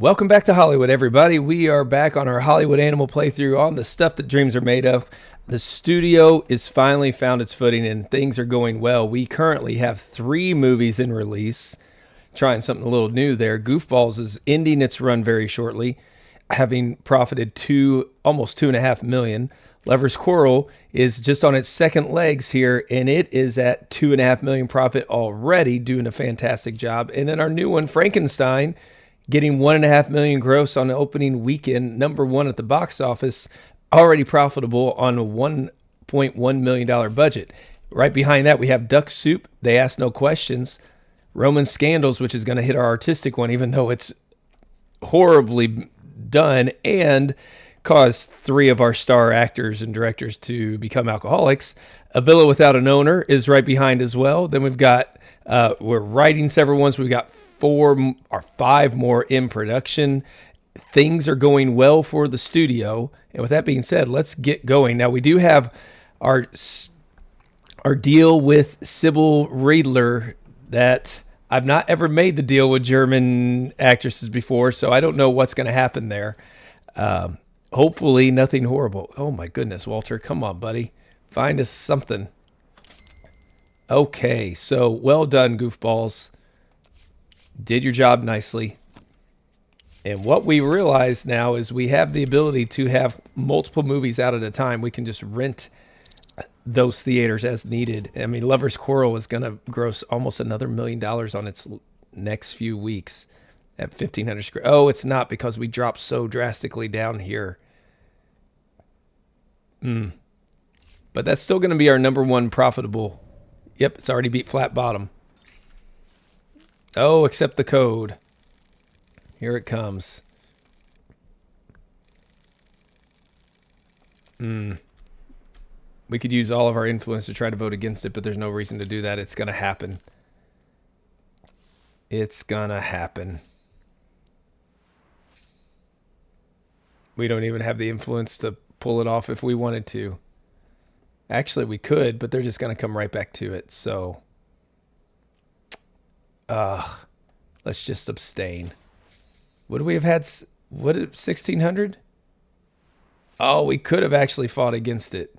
Welcome back to Hollywood, everybody. We are back on our Hollywood Animal playthrough on the stuff that dreams are made of. The studio is finally found its footing and things are going well. We currently have 3 movies in release. Trying something a little new there. Goofballs is ending its run very shortly, having profited almost 2.5 million. Lover's Quarrel is just on its second legs here, and it is at 2.5 million profit already, doing a fantastic job. And then our new one, Frankenstein, getting 1.5 million gross on the opening weekend, #1 at the box office, already profitable on a $1.1 million budget. Right behind that, we have Duck Soup, They Ask No Questions, Roman Scandals, which is going to hit our artistic one, even though it's horribly done and caused 3 of our star actors and directors to become alcoholics. A Villa Without an Owner is right behind as well. Then we've got, we're writing several ones. We've got 4 or 5 more in production. Things are going well for the studio. And with that being said, let's get going. Now, we do have our deal with Sybil Riedler that I've not ever made the deal with German actresses before, so I don't know what's going to happen there. Hopefully nothing horrible. Oh my goodness, Walter, come on, buddy. Find us something. Okay, so well done, goofballs. Did your job nicely. And what we realize now is we have the ability to have multiple movies out at a time. We can just rent those theaters as needed. I mean, Lover's Quarrel is going to gross almost another $1 million on its next few weeks at 1,500 screens. Oh, it's not, because we dropped so drastically down here. But that's still going to be our #1 profitable. Yep, it's already beat Flat Bottom. Oh, accept the code. Here it comes. We could use all of our influence to try to vote against it, but there's no reason to do that. It's going to happen. It's going to happen. We don't even have the influence to pull it off if we wanted to. Actually, we could, but they're just going to come right back to it. So, let's just abstain. Would we have had? What, 1,600? Oh, we could have actually fought against it.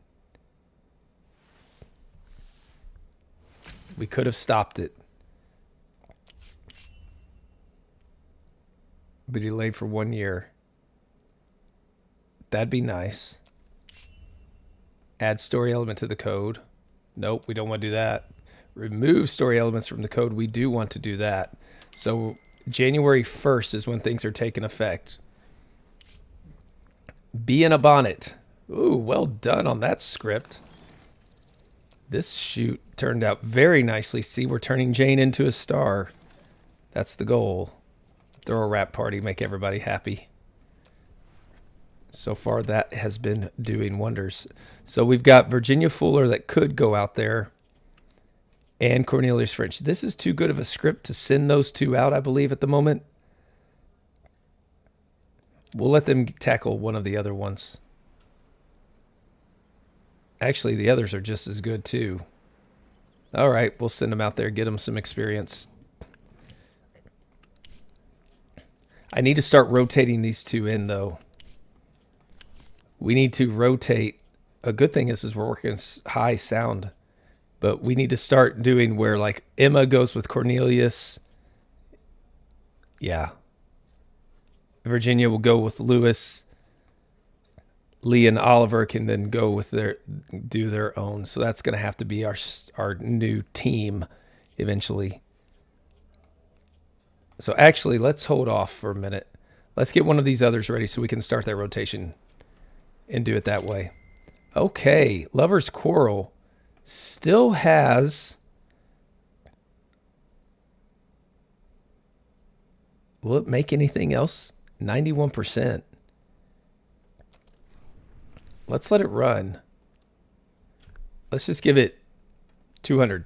We could have stopped it. Be delayed for 1 year. That'd be nice. Add story element to the code. Nope, we don't want to do that. Remove story elements from the code. We do want to do that. So January 1st is when things are taking effect. Bee in a Bonnet. Ooh, well done on that script. This shoot turned out very nicely. See, we're turning Jane into a star. That's the goal. Throw a rap party, make everybody happy. So far, that has been doing wonders. So we've got Virginia Fuller that could go out there, and Cornelius French. This is too good of a script to send those 2 out, I believe, at the moment. We'll let them tackle one of the other ones. Actually, the others are just as good, too. All right, we'll send them out there, get them some experience. I need to start rotating these 2 in, though. We need to rotate. A good thing is we're working high sound, but we need to start doing where, like, Emma goes with Cornelius. Yeah. Virginia will go with Lewis. Lee and Oliver can then go with do their own. So that's going to have to be our new team eventually. So actually, let's hold off for a minute. Let's get one of these others ready so we can start that rotation and do it that way. Okay, Lover's Quarrel still has... Will it make anything else? 91%. Let's let it run. Let's just give it 200.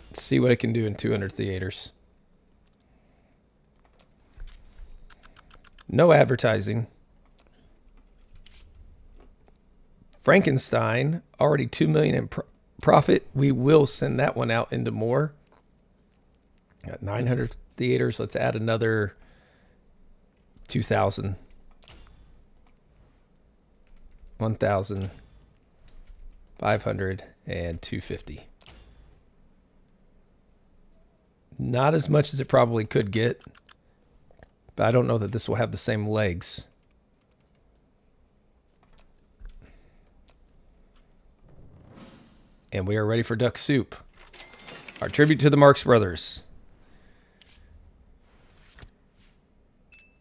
Let's see what it can do in 200 theaters. No advertising. Frankenstein, already $2 million in profit. We will send that one out into more. Got 900 theaters. Let's add another 2,000, 1,000, 500, and 250. Not as much as it probably could get, but I don't know that this will have the same legs. And we are ready for Duck Soup, our tribute to the Marx Brothers.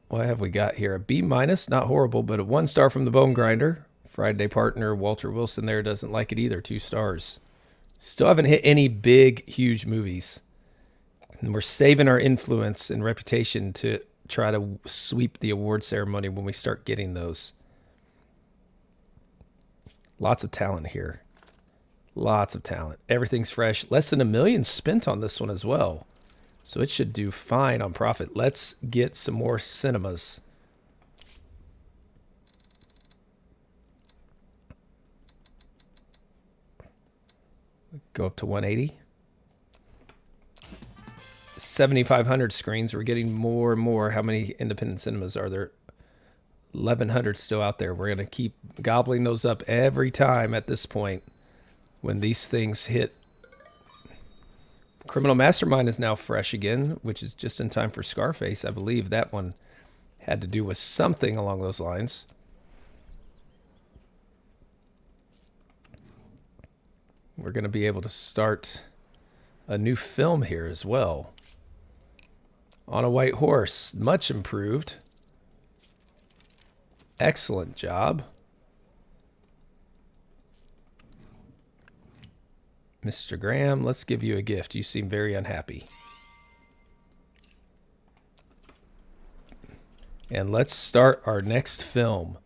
What have we got here? A B-, not horrible, but a 1 star from the Bone Grinder. Friday partner Walter Wilson there doesn't like it either. 2 stars. Still haven't hit any big, huge movies. And we're saving our influence and reputation to try to sweep the award ceremony when we start getting those. Lots of talent here. Lots of talent. Everything's fresh. Less than $1 million spent on this one as well. So it should do fine on profit. Let's get some more cinemas. Go up to 180. 7,500 screens. We're getting more and more. How many independent cinemas are there? 1,100 still out there. We're going to keep gobbling those up every time at this point when these things hit. Criminal Mastermind is now fresh again, which is just in time for Scarface. I believe that one had to do with something along those lines. We're going to be able to start a new film here as well. On a White Horse, much improved. Excellent job. Mr. Graham, let's give you a gift. You seem very unhappy. And let's start our next film.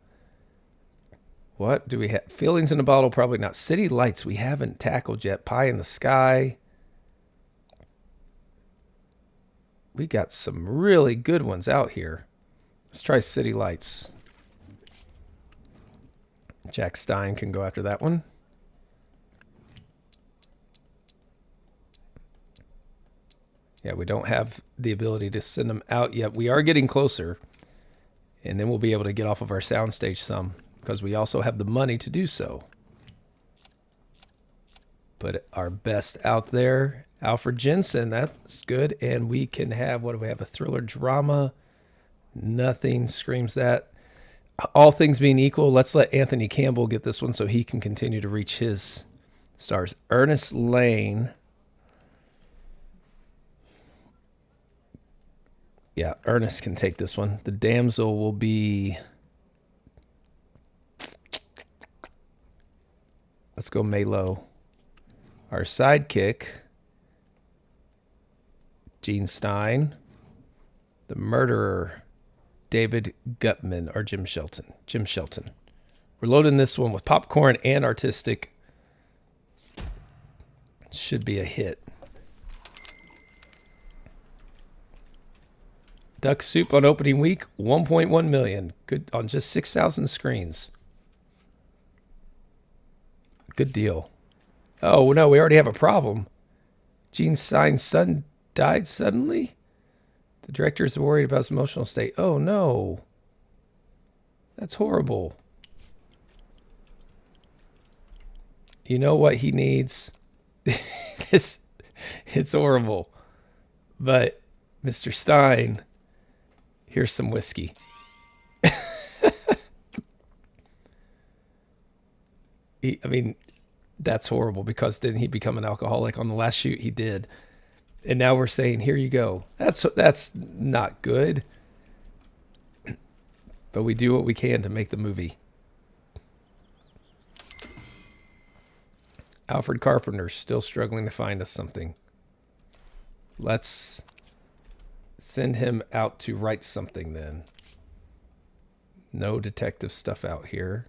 What do we have? Feelings in a Bottle, probably not. City Lights, we haven't tackled yet. Pie in the Sky. We got some really good ones out here. Let's try City Lights. Jack Stein can go after that one. Yeah, we don't have the ability to send them out yet. We are getting closer. And then we'll be able to get off of our soundstage some, because we also have the money to do so. Put our best out there. Alfred Jensen, that's good. And we can have, what do we have? A thriller drama. Nothing screams that. All things being equal, let's let Anthony Campbell get this one so he can continue to reach his stars. Ernest Lane. Yeah, Ernest can take this one. The Damsel will be... Let's go Malo. Our sidekick, Gene Stein. The murderer, David Gutman, or Jim Shelton. Jim Shelton. We're loading this one with popcorn and artistic. Should be a hit. Duck Soup on opening week, 1.1 million. Good on just 6,000 screens. Good deal. Oh, no, we already have a problem. Gene Stein's son died suddenly? The director is worried about his emotional state. Oh, no. That's horrible. You know what he needs? It's horrible. But, Mr. Stein, here's some whiskey. I mean, that's horrible, because didn't he become an alcoholic on the last shoot? He did. And now we're saying, here you go. That's not good. But we do what we can to make the movie. Alfred Carpenter's still struggling to find us something. Let's send him out to write something then. No detective stuff out here.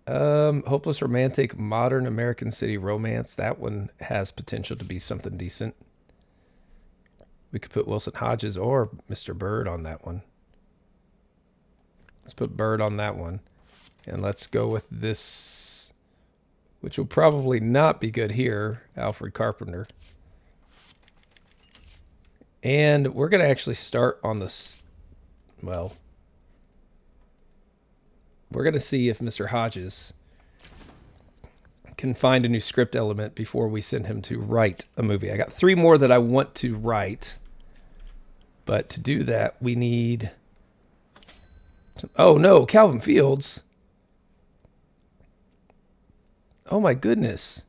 Hopeless Romantic, Modern American City Romance. That one has potential to be something decent. We could put Wilson Hodges or Mr. Bird on that one. Let's put Bird on that one. And let's go with this, which will probably not be good here. Alfred Carpenter. And we're going to actually start on this. Well, we're going to see if Mr. Hodges can find a new script element before we send him to write a movie. I got 3 more that I want to write. But to do that, we need... Oh, no, Calvin Fields. Oh, my goodness.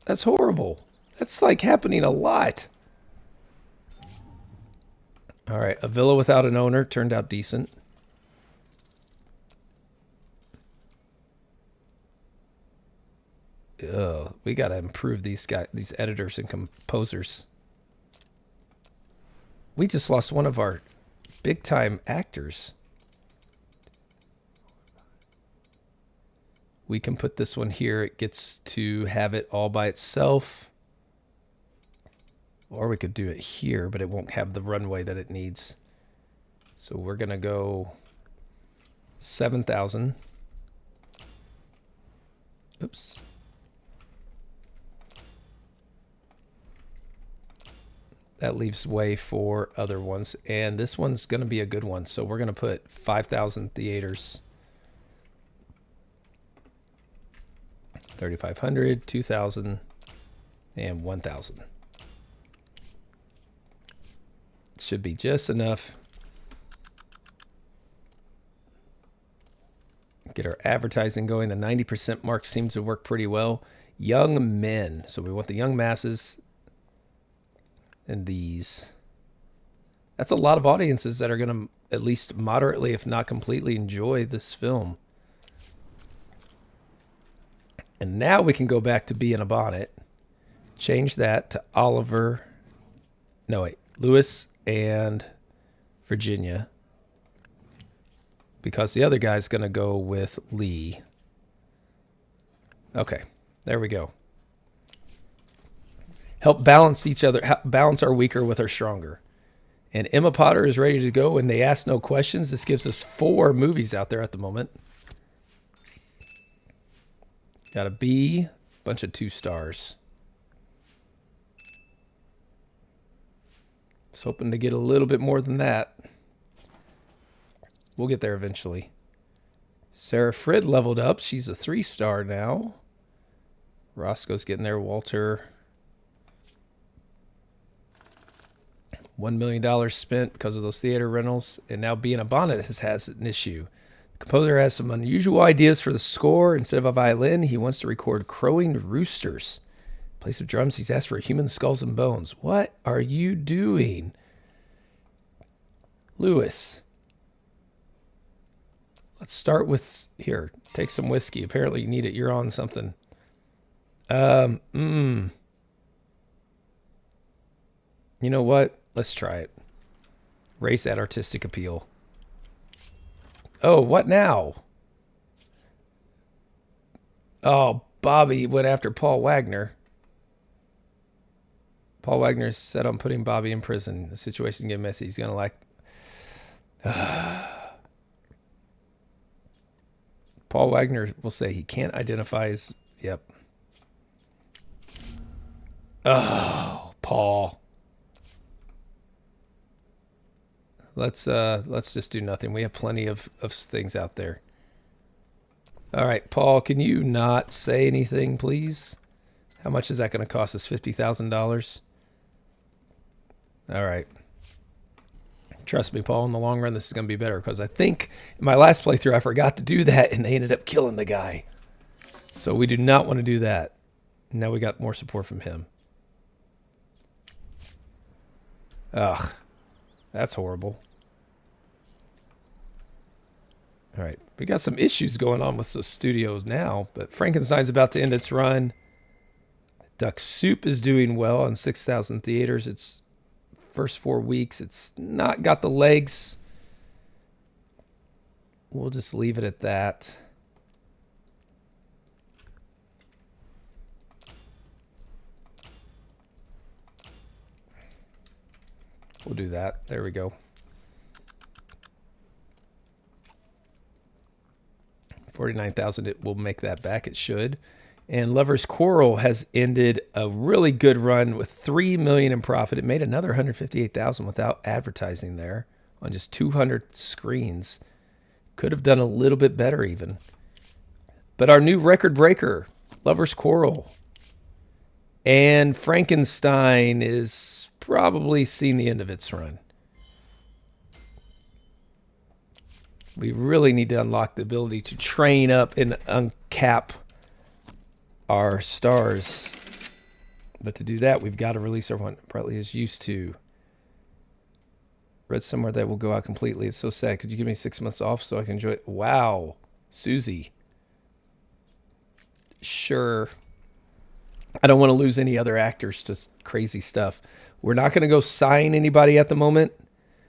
That's horrible. That's like happening a lot. All right, A Villa Without an Owner turned out decent. Ugh, we got to improve these editors and composers. We just lost one of our big-time actors. We can put this one here. It gets to have it all by itself. Or we could do it here, but it won't have the runway that it needs. So we're going to go 7,000. Oops. That leaves way for other ones. And this one's going to be a good one. So we're going to put 5,000 theaters. 3,500, 2,000, and 1,000. Should be just enough. Get our advertising going. The 90% mark seems to work pretty well. Young men. So we want the young masses. And these. That's a lot of audiences that are going to at least moderately, if not completely, enjoy this film. And now we can go back to Bee in a Bonnet. Change that to Oliver. No, wait. Lewis and Virginia. Because the other guy's going to go with Lee. Okay. There we go. Help balance each other. Balance our weaker with our stronger. And Emma Potter is ready to go, and they ask no questions. This gives us 4 movies out there at the moment. Got a B, bunch of 2 stars. Just hoping to get a little bit more than that. We'll get there eventually. Sarah Frid leveled up. She's a 3-star now. Roscoe's getting there. Walter. $1 million spent because of those theater rentals. And now Bee in a Bonnet has an issue. The composer has some unusual ideas for the score. Instead of a violin, he wants to record crowing roosters. In place of drums, he's asked for human skulls and bones. What are you doing? Lewis. Let's start with, here, take some whiskey. Apparently you need it. You're on something. You know what? Let's try it. Raise that artistic appeal. Oh, what now? Oh, Bobby went after Paul Wagner. Paul Wagner's set on putting Bobby in prison. The situation's getting messy. He's going to like... Paul Wagner will say he can't identify his... Yep. Oh, Paul. Let's just do nothing. We have plenty of things out there. All right, Paul, can you not say anything, please? How much is that going to cost us? $50,000? All right. Trust me, Paul, in the long run, this is going to be better because I think in my last playthrough, I forgot to do that and they ended up killing the guy. So we do not want to do that. Now we got more support from him. Ugh. That's horrible. All right. We got some issues going on with the studios now, but Frankenstein's about to end its run. Duck Soup is doing well on 6,000 theaters. It's first 4 weeks. It's not got the legs. We'll just leave it at that. We'll do that. There we go. 49,000. It will make that back. It should. And Lover's Quarrel has ended a really good run with $3 million in profit. It made another $158,000 without advertising there on just 200 screens. Could have done a little bit better even. But our new record breaker, Lover's Quarrel, and Frankenstein is probably seen the end of its run. We really need to unlock the ability to train up and uncap our stars. But to do that, we've got to release our one. Probably is used to. Read somewhere that will go out completely. It's so sad. Could you give me 6 months off so I can enjoy it? Wow. Susie. Sure. I don't want to lose any other actors to crazy stuff. We're not going to go sign anybody at the moment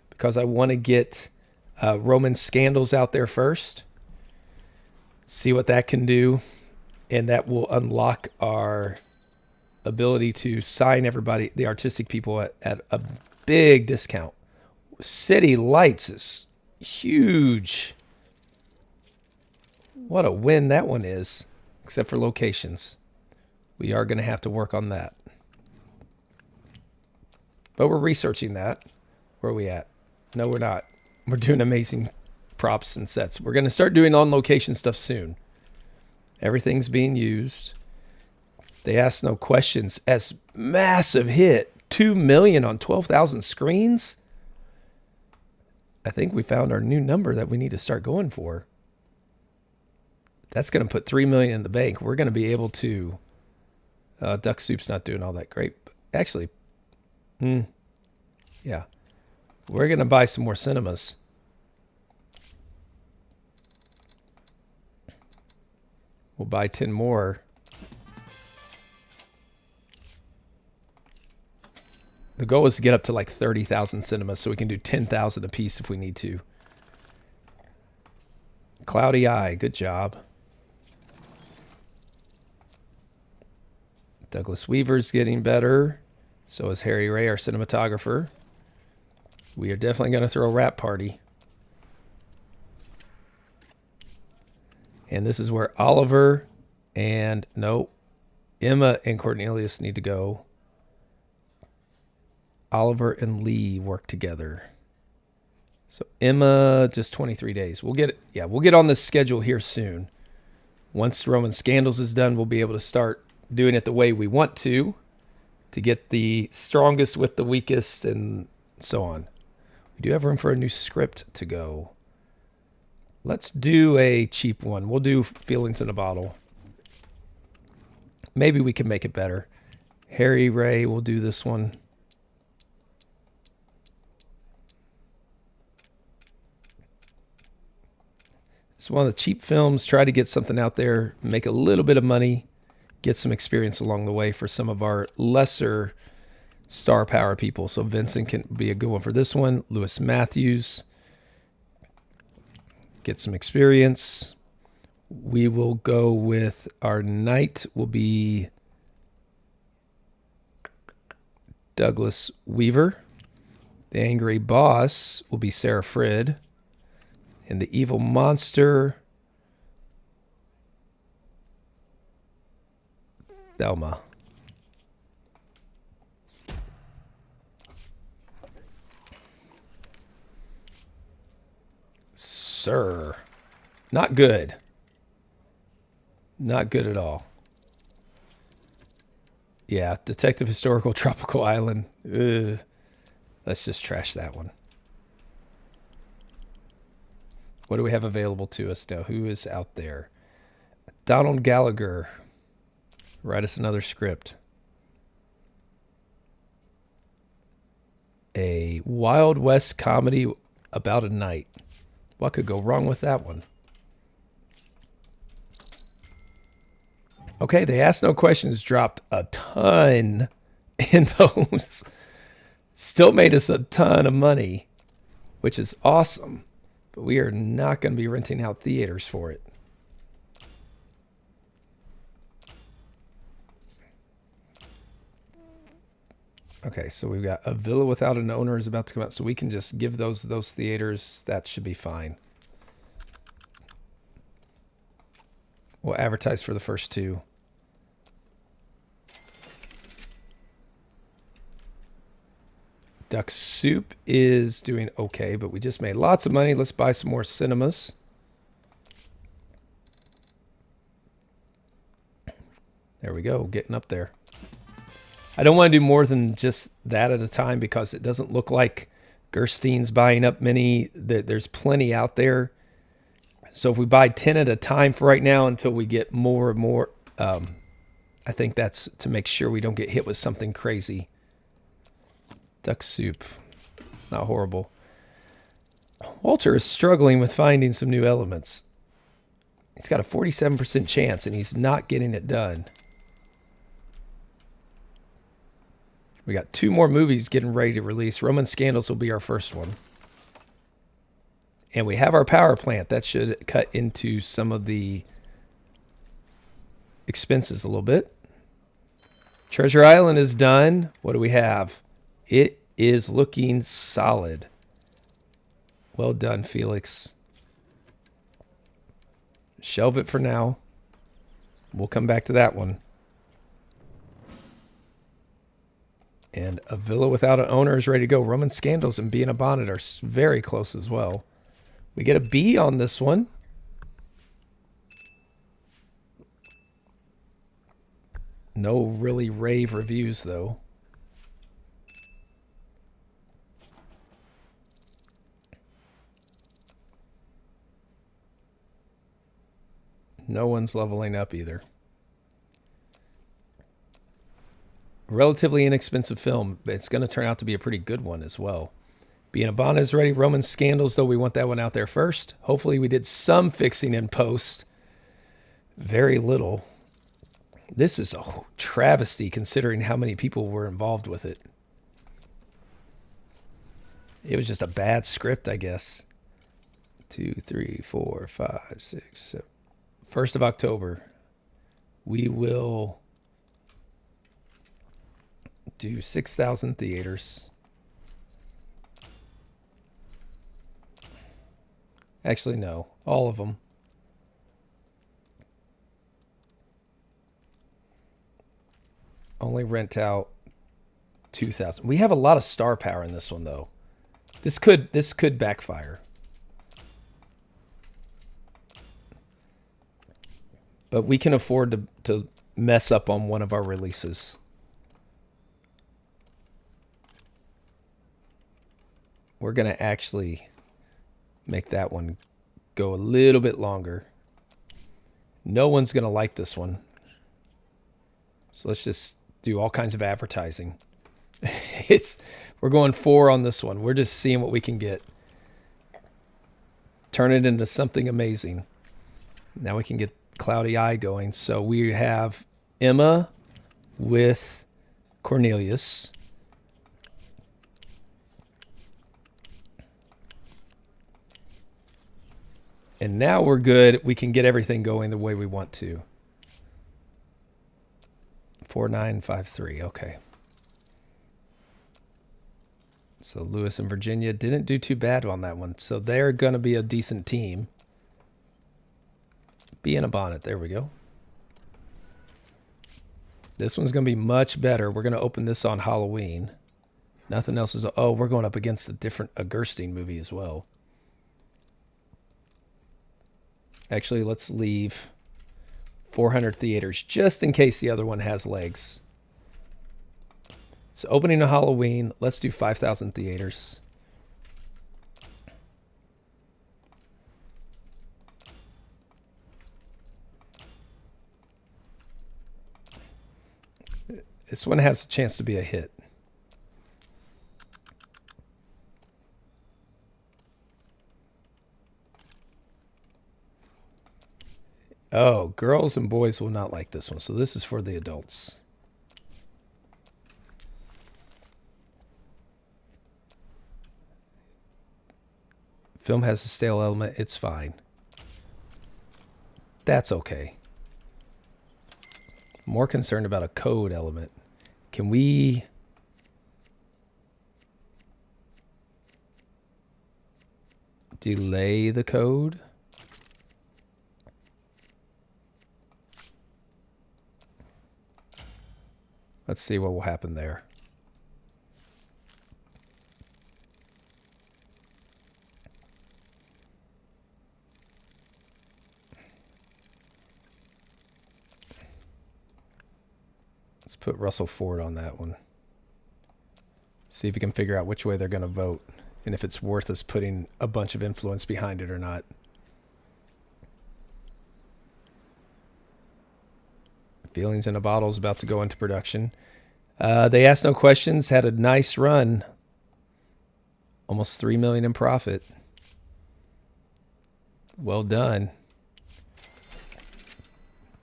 because I want to get Roman Scandals out there first. See what that can do. And that will unlock our ability to sign everybody, the artistic people, at a big discount. City Lights is huge. What a win that one is, except for locations. We are going to have to work on that. But we're researching that. Where are we at? No, we're not. We're doing amazing props and sets. We're going to start doing on-location stuff soon. Everything's being used. They Ask No Questions as massive hit. 2 million on 12,000 screens. I think we found our new number that we need to start going for. That's going to put 3 million in the bank. We're going to be able to. Duck Soup's not doing all that great. But actually, yeah. We're going to buy some more cinemas. We'll buy 10 more. The goal is to get up to like 30,000 cinemas so we can do 10,000 a piece if we need to. Cloudy Eye, good job. Douglas Weaver's getting better. So is Harry Ray, our cinematographer. We are definitely going to throw a rap party. And this is where Oliver and, no, Emma and Cornelius need to go. Oliver and Lee work together. So Emma, just 23 days. We'll get on this schedule here soon. Once Roman Scandals is done, we'll be able to start doing it the way we want to get the strongest with the weakest and so on. We do have room for a new script to go. Let's do a cheap one. We'll do Feelings in a Bottle. Maybe we can make it better. Harry Ray will do this one. It's one of the cheap films. Try to get something out there, make a little bit of money, get some experience along the way for some of our lesser star power people. So Vincent can be a good one for this one. Lewis Matthews. Get some experience. We will go with our knight will be Douglas Weaver. The angry boss will be Sarah Frid. And the evil monster, Thelma. Sir. Not good. Not good at all. Yeah, Detective Historical Tropical Island. Ugh. Let's just trash that one. What do we have available to us now? Who is out there? Donald Gallagher. Write us another script. A Wild West comedy about a night. What could go wrong with that one? Okay, They Ask No Questions dropped a ton in those. Still made us a ton of money, which is awesome. But we are not going to be renting out theaters for it. Okay, so we've got A Villa Without an Owner is about to come out, so we can just give those theaters. That should be fine. We'll advertise for the first two. Duck Soup is doing okay, but we just made lots of money. Let's buy some more cinemas. There we go, getting up there. I don't want to do more than just that at a time because it doesn't look like Gerstein's buying up many. There's plenty out there. So if we buy 10 at a time for right now until we get more and more, I think that's to make sure we don't get hit with something crazy. Duck Soup, not horrible. Walter is struggling with finding some new elements. He's got a 47% chance and he's not getting it done. We got 2 more movies getting ready to release. Roman Scandals will be our first one. And we have our power plant. That should cut into some of the expenses a little bit. Treasure Island is done. What do we have? It is looking solid. Well done, Felix. Shelve it for now. We'll come back to that one. And A Villa Without an Owner is ready to go. Roman Scandals and Bee in a Bonnet are very close as well. We get a B on this one. No really rave reviews, though. No one's leveling up either. Relatively inexpensive film, but it's going to turn out to be a pretty good one as well. Bee in a Bonnet is ready. Roman Scandals, though, we want that one out there first. Hopefully we did some fixing in post. Very little. This is a travesty considering how many people were involved with it. It was just a bad script, I guess. 2, 3, 4, 5, 6, 7. 1st of October. We will do 6,000 theaters. Actually, no. All of them. Only rent out 2,000. We have a lot of star power in this one, though. This could backfire. But we can afford to mess up on one of our releases. We're going to actually make that one go a little bit longer. No one's going to like this one. So let's just do all kinds of advertising. We're going 4 on this one. We're just seeing what we can get. Turn it into something amazing. Now we can get Cloudy Eye going. So we have Emma with Cornelius. And now we're good. We can get everything going the way we want to. 4953. Okay. So Lewis and Virginia didn't do too bad on that one. So they're going to be a decent team. Bee in a Bonnet. There we go. This one's going to be much better. We're going to open this on Halloween. Nothing else is... Oh, we're going up against a Gerstein movie as well. Actually, let's leave 400 theaters just in case the other one has legs. It's opening a Halloween. Let's do 5,000 theaters. This one has a chance to be a hit. Oh, girls and boys will not like this one. So this is for the adults. Film has a stale element. It's fine. That's okay. More concerned about a code element. Can we... delay the code? Let's see what will happen there. Let's put Russell Ford on that one. See if we can figure out which way they're going to vote and if it's worth us putting a bunch of influence behind it or not. Feelings in a Bottle is about to go into production. They Asked No Questions had a nice run. Almost $3 million in profit. Well done.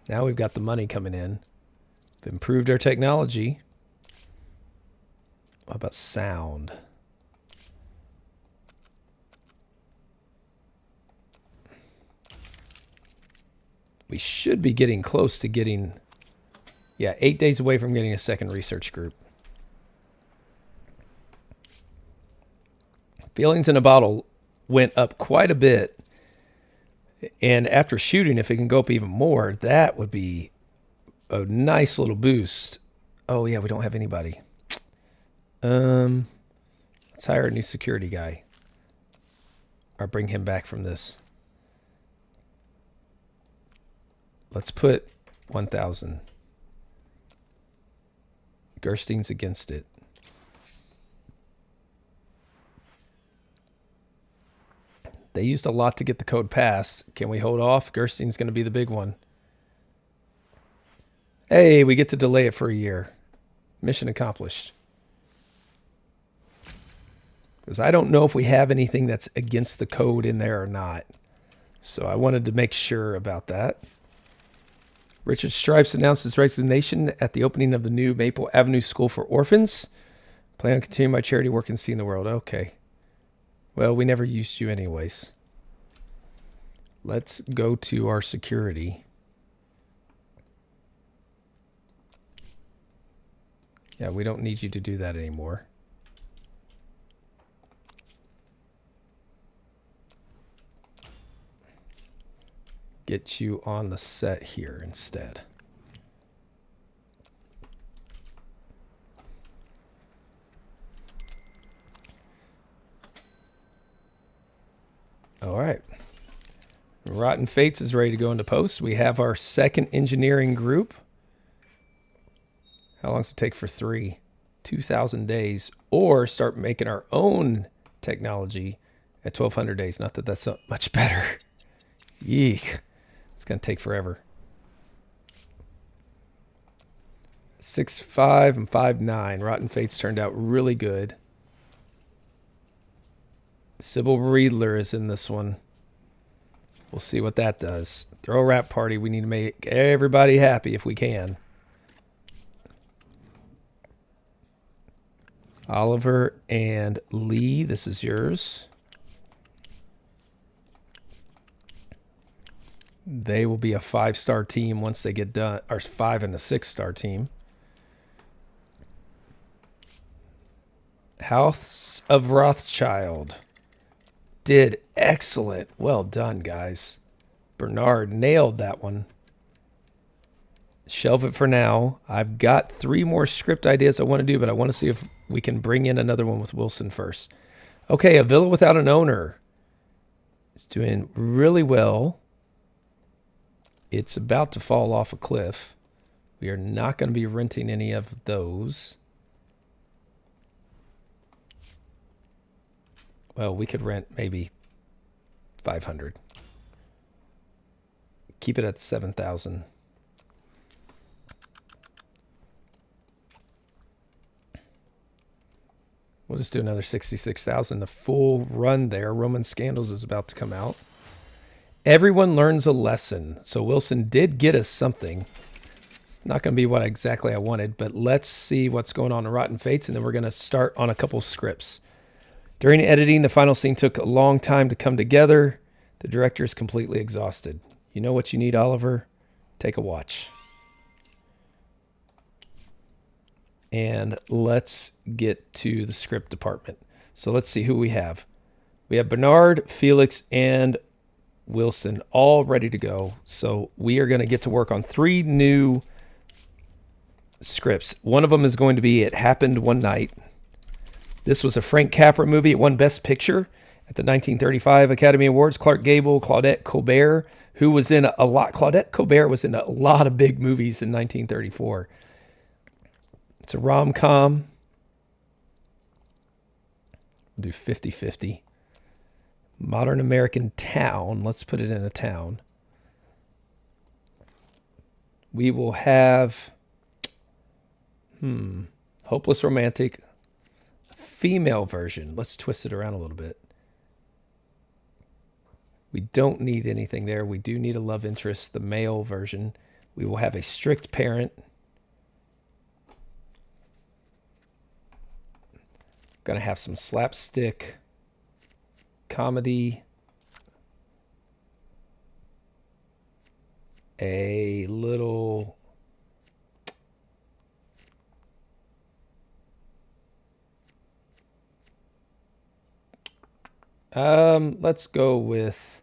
Now we've got the money coming in. We've improved our technology. What about sound? We should be getting close to getting... Yeah, 8 days away from getting a second research group. Feelings in a Bottle went up quite a bit. And after shooting, if it can go up even more, that would be a nice little boost. Oh, yeah, we don't have anybody. Let's hire a new security guy. Or bring him back from this. Let's put 1,000. Gerstein's against it. They used a lot to get the code passed. Can we hold off? Gerstein's going to be the big one. Hey, we get to delay it for a year. Mission accomplished. Because I don't know if we have anything that's against the code in there or not. So I wanted to make sure about that. Richard Stripes announced his resignation at the opening of the new Maple Avenue School for Orphans. Plan on continuing my charity work and seeing the world. Okay. Well, we never used you anyways. Let's go to our security. Yeah, we don't need you to do that anymore. Get you on the set here instead. All right. Rotten Fates is ready to go into post. We have our second engineering group. How long does it take for 3? 2,000 days. Or start making our own technology at 1,200 days. Not that that's so much better. Yeek. It's going to take forever. 6.5 and 5.9. Rotten Fates turned out really good. Sybil Riedler is in this one. We'll see what that does. Throw a rap party. We need to make everybody happy if we can. Oliver and Lee, this is yours. They will be a 5-star team once they get done, or 5 and a 6-star team. House of Rothschild did excellent. Well done, guys. Bernard nailed that one. Shelve it for now. I've got 3 more script ideas I want to do, but I want to see if we can bring in another one with Wilson first. Okay, A Villa Without an Owner. It's doing really well. It's about to fall off a cliff. We are not going to be renting any of those. Well, we could rent maybe 500. Keep it at 7,000. We'll just do another 66,000. The full run there. Roman Scandals is about to come out. Everyone learns a lesson. So Wilson did get us something. It's not going to be what exactly I wanted, but let's see what's going on in Rotten Fates, and then we're going to start on a couple scripts. During editing, the final scene took a long time to come together. The director is completely exhausted. You know what you need, Oliver? Take a watch. And let's get to the script department. So let's see who we have. We have Bernard, Felix, and Wilson all ready to go. So we are going to get to work on 3 new scripts. One of them is going to be It Happened One Night. This was a Frank Capra movie. It won Best Picture at the 1935 Academy Awards. Clark Gable, Claudette Colbert, who was in a lot. Claudette Colbert was in a lot of big movies in 1934. It's a rom-com. We'll do 50-50. Modern American town. Let's put it in a town. We will have hopeless romantic, female version. Let's twist it around a little bit. We don't need anything there. We do need a love interest, the male version. We will have a strict parent. Gonna have some slapstick comedy. A little let's go with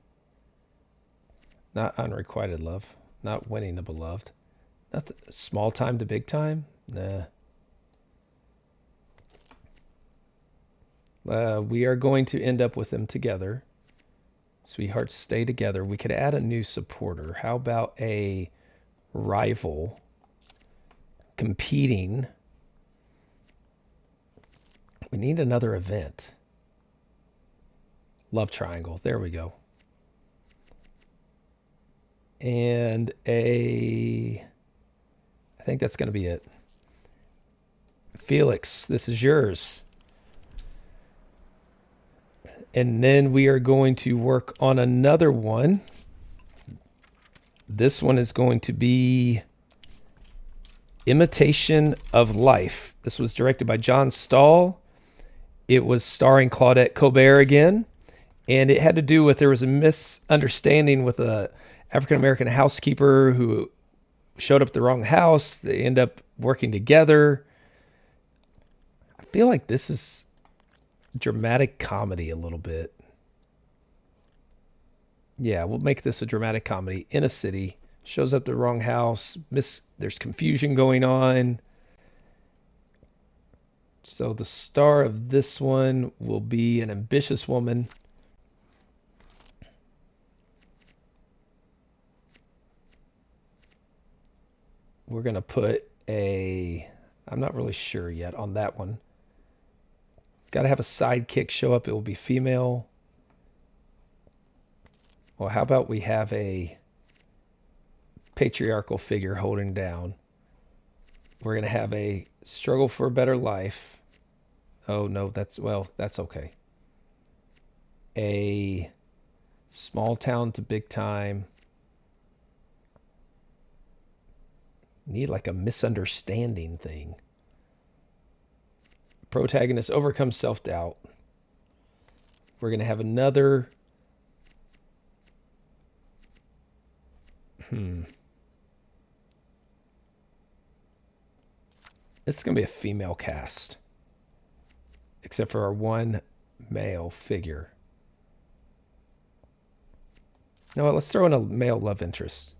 not unrequited love, not winning the beloved. Nothing small time to big time? Nah. We are going to end up with them together. Sweethearts stay together. We could add a new supporter. How about a rival competing? We need another event. Love triangle. There we go. And I think that's going to be it. Felix, this is yours. And then we are going to work on another one. This one is going to be Imitation of Life. This was directed by John Stahl. It was starring Claudette Colbert again. And it had to do with, there was a misunderstanding with a African-American housekeeper who showed up at the wrong house. They end up working together. I feel like this is dramatic comedy a little bit. Yeah, we'll make this a dramatic comedy. In a city, shows up at the wrong house. There's confusion going on. So the star of this one will be an ambitious woman. We're going to put I'm not really sure yet on that one. Got to have a sidekick show up. It will be female. Well, how about we have a patriarchal figure holding down? We're going to have a struggle for a better life. Oh, no, that's okay. A small town to big time. Need like a misunderstanding thing. Protagonist overcomes self-doubt. We're going to have another. It's going to be a female cast. Except for our one male figure. No, let's throw in a male love interest.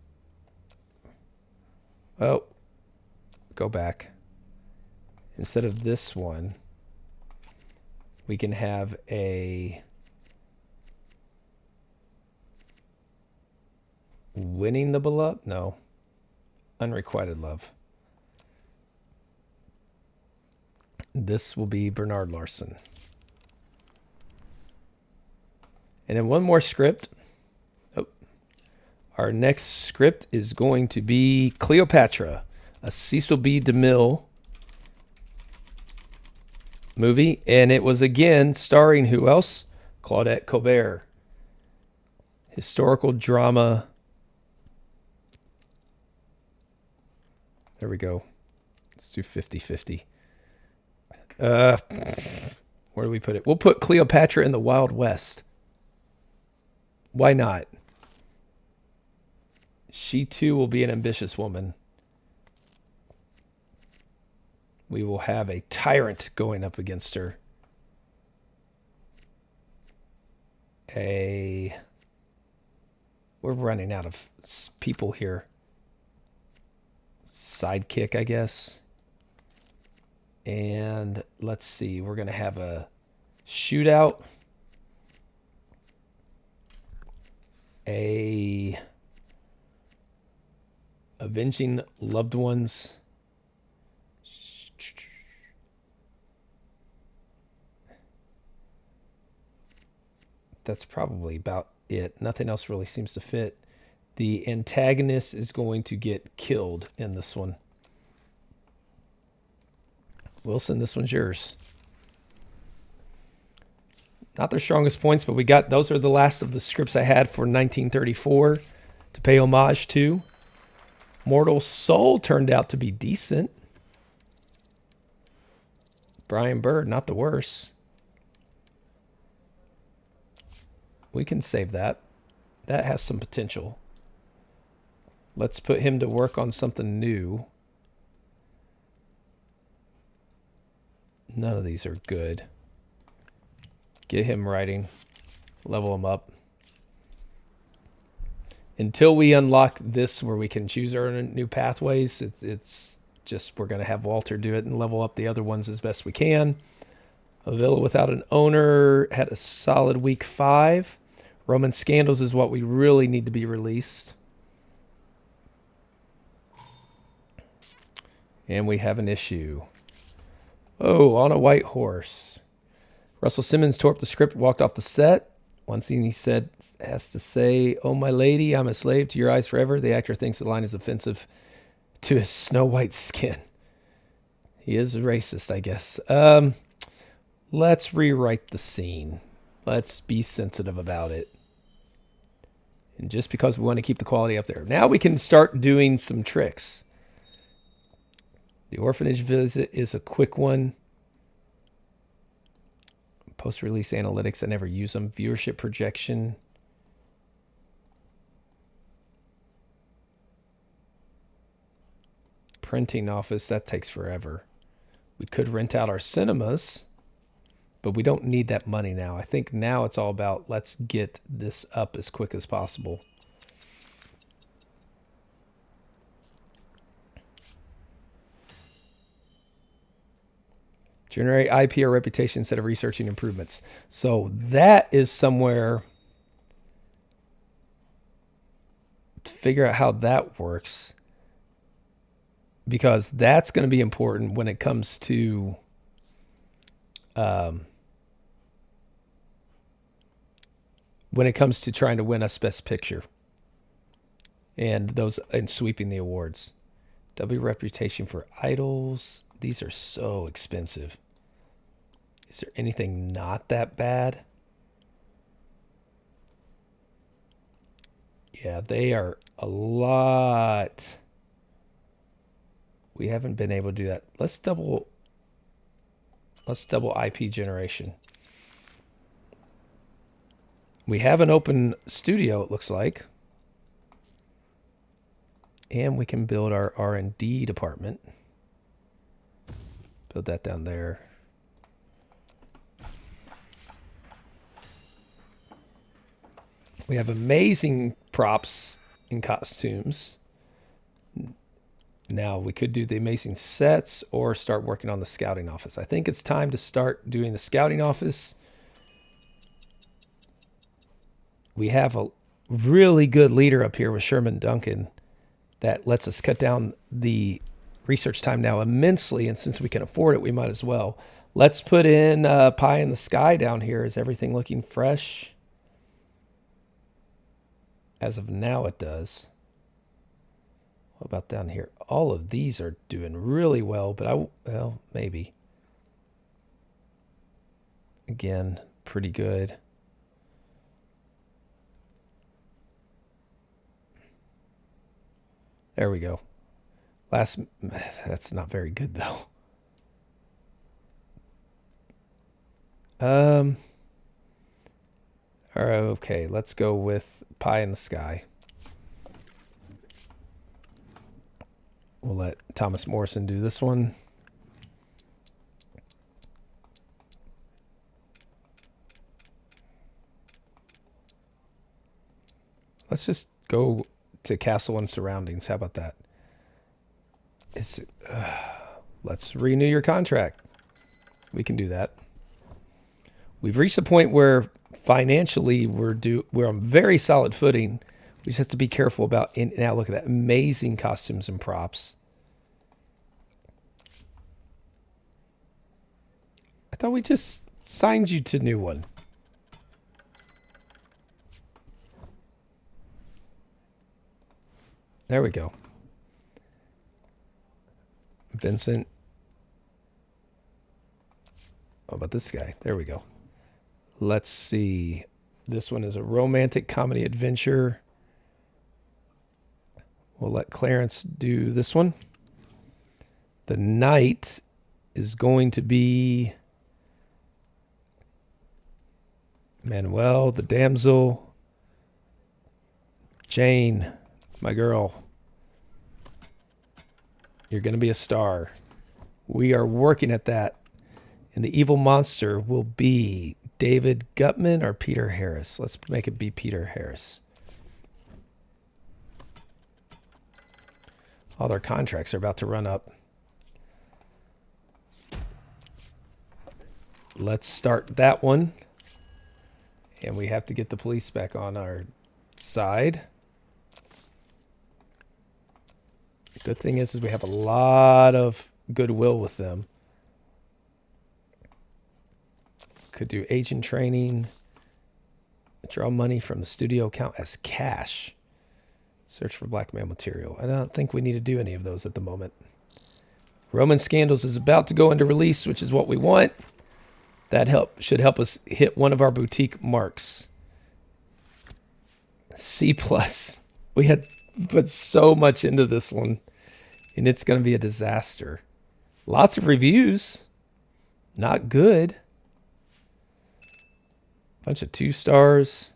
Oh, go back. Instead of this one, we can have a winning the beloved? No. Unrequited love. This will be Bernard Larson. And then one more script. Our next script is going to be Cleopatra, a Cecil B. DeMille movie. And it was again starring who else? Claudette Colbert. Historical drama. There we go. Let's do 50-50. Where do we put it? We'll put Cleopatra in the Wild West. Why not? She too will be an ambitious woman. We will have a tyrant going up against her. We're running out of people here. Sidekick, I guess. And let's see. We're going to have a shootout. Avenging loved ones. that's probably about it. Nothing else really seems to fit. The antagonist is going to get killed in this one. Wilson, this one's yours. Not their strongest points, but those are the last of the scripts I had for 1934 to pay homage to. Mortal Soul turned out to be decent. Brian Bird, not the worst. We can save that. That has some potential. Let's put him to work on something new. None of these are good. Get him writing. Level him up. Until we unlock this where we can choose our new pathways, it's just we're going to have Walter do it and level up the other ones as best we can. A Villa Without an Owner had a solid week 5. Roman Scandals is what we really need to be released. And we have an issue. Oh, On a White Horse. Russell Simmons tore up the script, walked off the set. One scene he has to say, "Oh, my lady, I'm a slave to your eyes forever." The actor thinks the line is offensive to his snow white skin. He is a racist, I guess. Let's rewrite the scene. Let's be sensitive about it. And just because we want to keep the quality up there. Now we can start doing some tricks. The orphanage visit is a quick one. Post-release analytics, I never use them. Viewership projection. Printing office, that takes forever. We could rent out our cinemas, but we don't need that money now. I think now it's all about let's get this up as quick as possible. Generate IP or reputation instead of researching improvements. So that is somewhere to figure out how that works, because that's going to be important when it comes to trying to win us Best Picture and sweeping the awards. W reputation for idols. These are so expensive. Is there anything not that bad? Yeah, they are a lot. We haven't been able to do that. Let's double IP generation. We have an open studio, it looks like. And we can build our R&D department. Build that down there. We have amazing props and costumes. Now we could do the amazing sets or start working on the scouting office. I think it's time to start doing the scouting office. We have a really good leader up here with Sherman Duncan that lets us cut down the research time now immensely, and since we can afford it, we might as well. Let's put in Pie in the Sky down here. Is everything looking fresh? As of now, it does. What about down here? All of these are doing really well, but well, maybe. Again, pretty good. There we go. That's not very good though. All right, okay, let's go with Pie in the Sky. We'll let Thomas Morrison do this one. Let's just go to Castle and Surroundings. How about that? Let's renew your contract. We can do that. We've reached a point where financially we're on very solid footing. We just have to be careful about. Now look at that, amazing costumes and props. I thought we just signed you to new one. There we go. Vincent. How about this guy? There we go. Let's see. This one is a romantic comedy adventure. We'll let Clarence do this one. The knight is going to be Manuel. The damsel, Jane, my girl. You're going to be a star. We are working at that. And the evil monster will be David Gutman or Peter Harris. Let's make it be Peter Harris. All their contracts are about to run up. Let's start that one. And we have to get the police back on our side. The good thing is we have a lot of goodwill with them. Could do agent training. Draw money from the studio account as cash. Search for blackmail material. I don't think we need to do any of those at the moment. Roman Scandals is about to go into release, which is what we want. That should help us hit one of our boutique marks. C+. We had put so much into this one, and it's going to be a disaster. Lots of reviews. Not good. Bunch of 2 stars.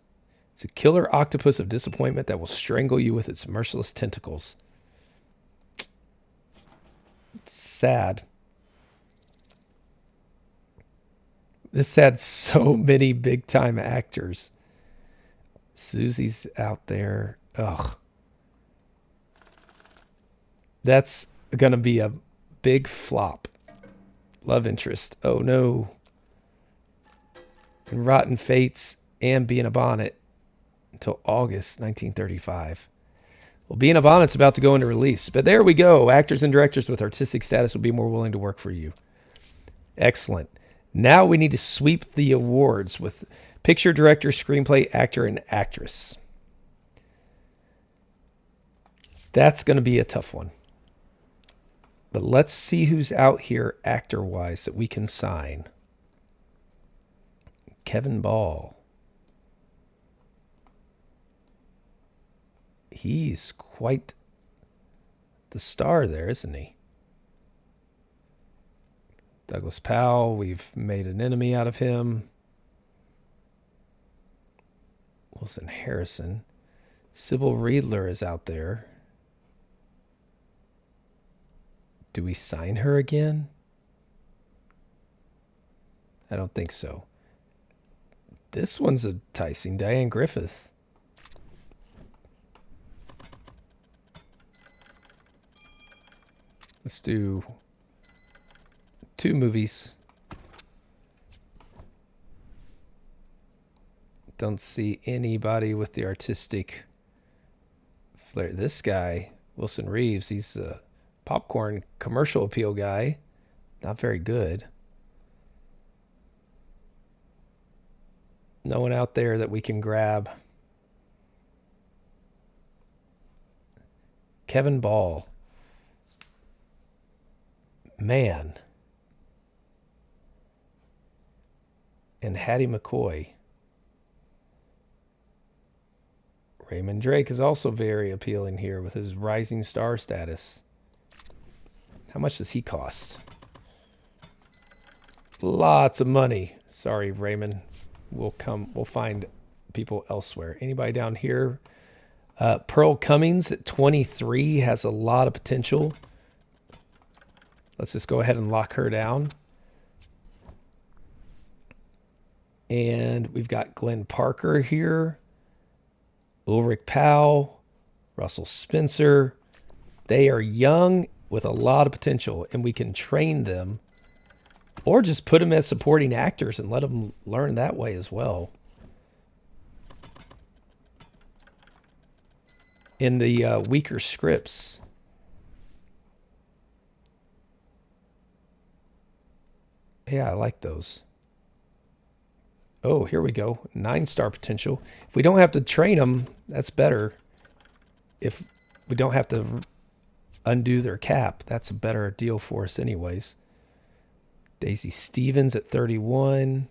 It's a killer octopus of disappointment that will strangle you with its merciless tentacles. It's sad. This had so many big-time actors. Susie's out there. Ugh. That's going to be a big flop. Love interest. Oh, no. And Rotten Fates and Be in a Bonnet until August 1935. Well, Be in a Bonnet's about to go into release. But there we go. Actors and directors with artistic status will be more willing to work for you. Excellent. Now we need to sweep the awards with picture, director, screenplay, actor, and actress. That's going to be a tough one. But let's see who's out here actor-wise that we can sign. Kevin Ball. He's quite the star there, isn't he? Douglas Powell, we've made an enemy out of him. Wilson Harrison. Sybil Riedler is out there. Do we sign her again? I don't think so. This one's enticing. Diane Griffith. Let's do 2 movies. Don't see anybody with the artistic flair. This guy, Wilson Reeves, he's a popcorn commercial appeal guy. Not very good. No one out there that we can grab. Kevin Ball. Man. And Hattie McCoy. Raymond Drake is also very appealing here with his rising star status. How much does he cost? Lots of money. Sorry, Raymond. We'll find people elsewhere. Anybody down here? Pearl Cummings at 23 has a lot of potential. Let's just go ahead and lock her down. And we've got Glenn Parker here. Ulrich Powell. Russell Spencer. They are young with a lot of potential, and we can train them. Or just put them as supporting actors and let them learn that way as well. In the weaker scripts. Yeah, I like those. Oh, here we go. 9-star potential. If we don't have to train them, that's better. If we don't have to undo their cap. That's a better deal for us anyways. Daisy Stevens at 31.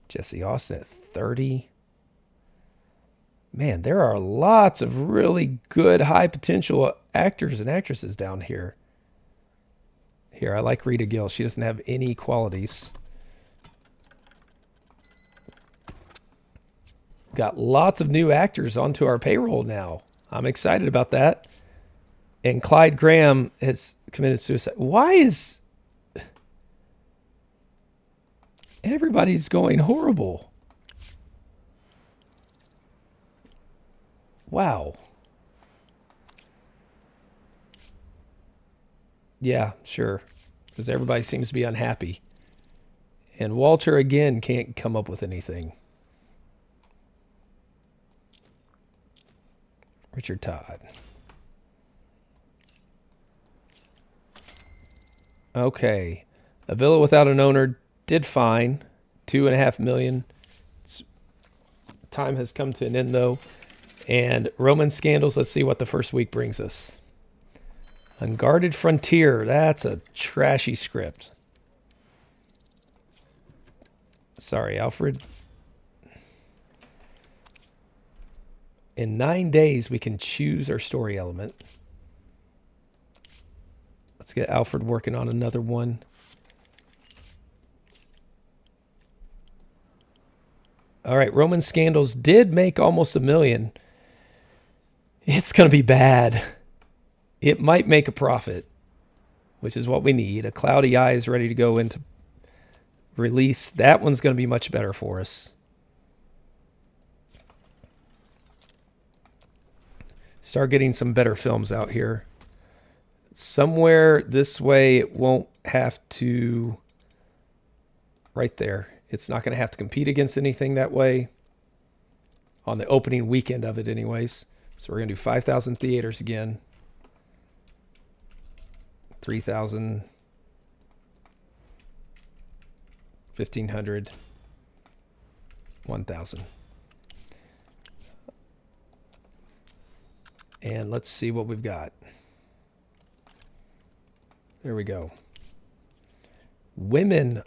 Jesse Austin at 30. Man, there are lots of really good high potential actors and actresses down here. Here, I like Rita Gill. She doesn't have any qualities. Got lots of new actors onto our payroll now. I'm excited about that. And Clyde Graham has committed suicide. Why is everybody's going horrible? Wow. Yeah, sure. Because everybody seems to be unhappy. And Walter, again, can't come up with anything. Richard Todd. Okay. A Villa Without an Owner did fine. $2.5 million. Time has come to an end, though. And Roman Scandals, let's see what the first week brings us. Unguarded Frontier, that's a trashy script. Sorry, Alfred. In 9 days, we can choose our story element. Let's get Alfred working on another one. All right, Roman Scandals did make almost $1 million. It's going to be bad. It might make a profit, which is what we need. A Cloudy Eye is ready to go into release. That one's going to be much better for us. Start getting some better films out here. Somewhere this way it won't have to... Right there. It's not going to have to compete against anything that way. On the opening weekend of it anyways. So we're going to do 5,000 theaters again. 3,000. 1,500. 1,000. And let's see what we've got. There we go. Women.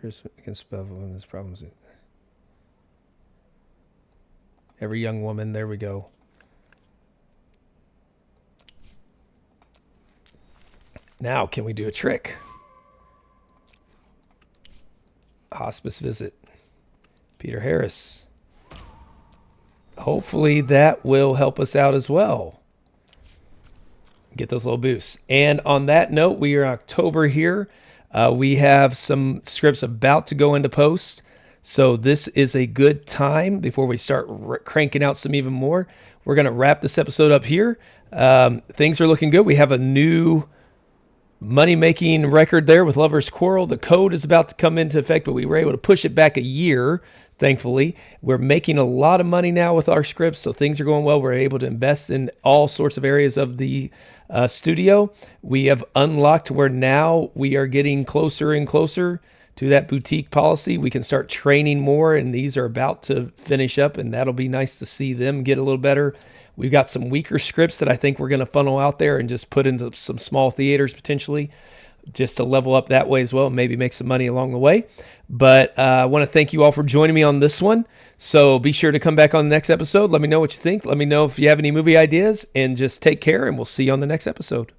Against women's problems. Every young woman. There we go. Now, can we do a trick? Hospice visit. Peter Harris. Hopefully that will help us out as well. Get those little boosts. And on that note, we are October here. We have some scripts about to go into post. So this is a good time before we start cranking out some even more. We're going to wrap this episode up here. Things are looking good. We have a new money-making record there with Lover's Quarrel. The code is about to come into effect, but we were able to push it back a year, thankfully. We're making a lot of money now with our scripts, so things are going well. We're able to invest in all sorts of areas of the studio. We have unlocked where now we are getting closer and closer to that boutique policy. We can start training more, and these are about to finish up, and that'll be nice to see them get a little better. We've got some weaker scripts that I think we're going to funnel out there and just put into some small theaters potentially, just to level up that way as well and maybe make some money along the way. But I want to thank you all for joining me on this one. So be sure to come back on the next episode. Let me know what you think. Let me know if you have any movie ideas, and just take care, and we'll see you on the next episode.